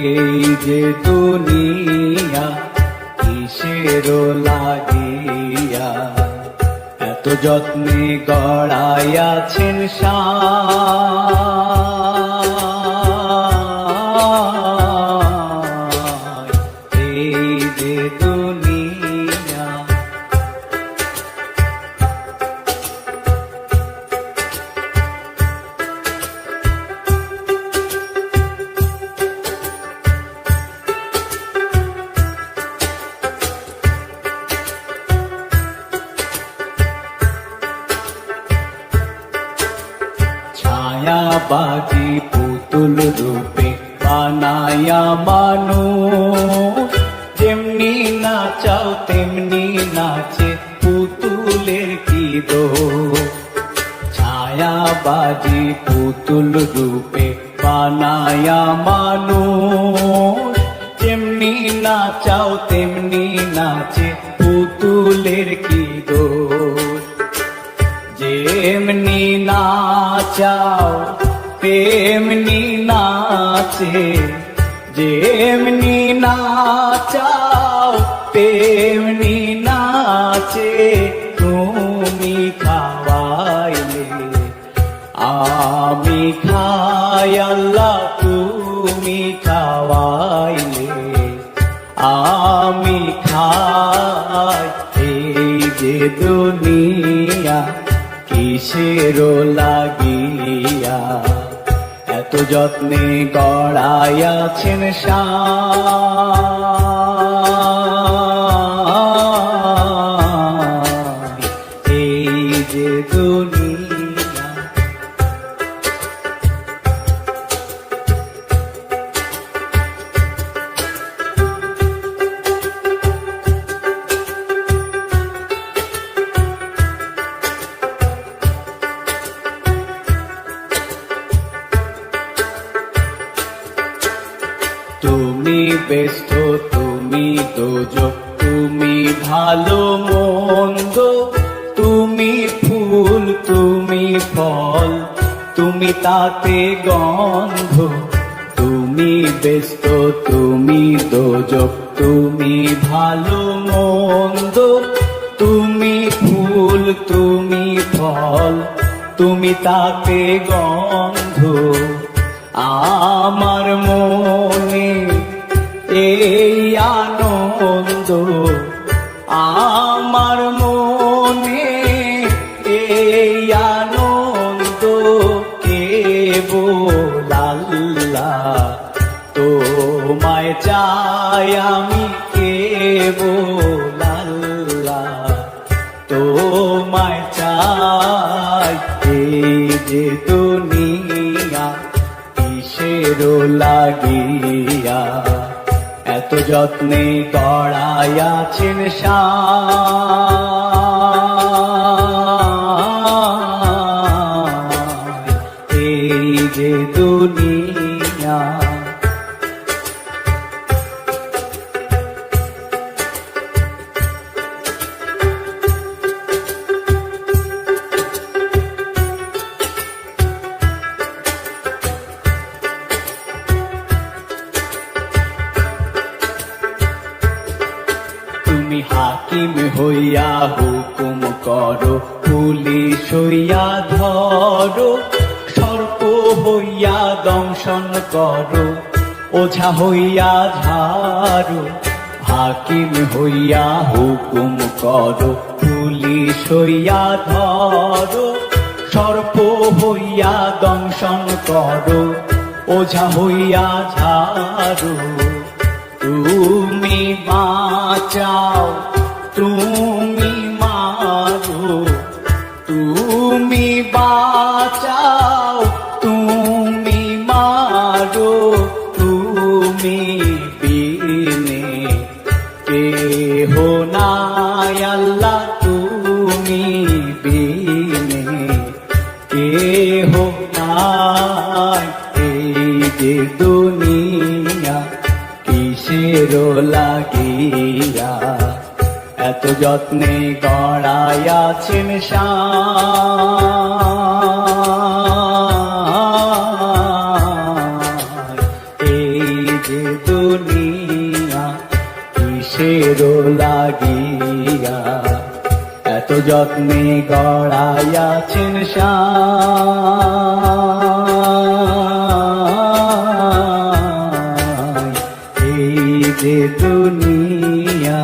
এই যে দুনিয়া কিসের লাগিয়া এত যত্নে গড়াইয়াছেন এই যে দুনিয়া। ছায়াবাজি পুতুল রূপে বানায়া মানুষ, যেমনি নাচাও তেমনি নাচে পুতুলের কি দোষ। ছায়াবাজি পুতুল রূপে বানায়া মানুষ, যেমনি নাচাও তেমনি নাচে পুতুলের কি দোষ। যেমনি নাচাও তেমনি নাচে, যেমনি নাচাও তেমনি নাচে, তুমি খাওয়াইলে আমি খাই আল্লাহ, তুমি খাওয়াইলে আমি খাই। এই যে দুনিয়া কিসের লাগিয়া এত যত্নে গড়াইয়াছেন এই যে দুনিয়া। তুমি ব্যস্ত তুমি দোজক, তুমি ভালো মন্দ, তুমি ফুল তুমি ফল, তুমি তাতে গন্ধ। তুমি ব্যস্ত তুমি দোজক, তুমি ভালো মন্দ, তুমি ফুল তুমি ফল, তুমি তাতে গন্ধ। আমার মনে এই আনন্দ, আমার মনে এই আনন্দ, কেবল আল্লাহ তোমায় চাই আমি, কেবল আল্লাহ তোমায় চাই। এই যে দুনিয়া কিসের লাগিয়া এত যত্নে গড়াইয়াছেন এই যে দুনিয়া। তুমি হাকিম হইয়া হুকুম করো, পুলিশ হইয়া ধরো, সর্প হইয়া দংশন করো, ওঝা হইয়া ঝাড়ো। হাকিম হইয়া হুকুম করো, পুলিশ হইয়া ধরো, সর্প হইয়া দংশন করো, ওঝা হইয়া ঝাড়ো। তুমি বাঁচাও তুমি মারো, তুমি বাঁচাও তুমি মারো, তুমি বিনে কেহ নাই আল্লাহ, তুমি বিনে কেহ নাই। এই যে দুনিয়া কিসের লাগিয়া এত যত্নে গড়াইয়াছেন এই যে কিসের লাগিয়া এত যত্নে গড়াইয়াছেন সাই। এই যে দুনিয়া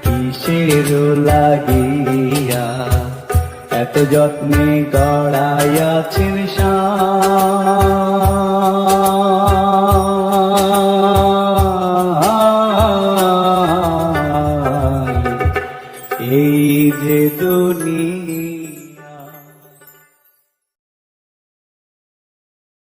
কিসের লাগিয়া এত যত্নে গড়াইয়াছেন সাই। এই যে দুনিয়া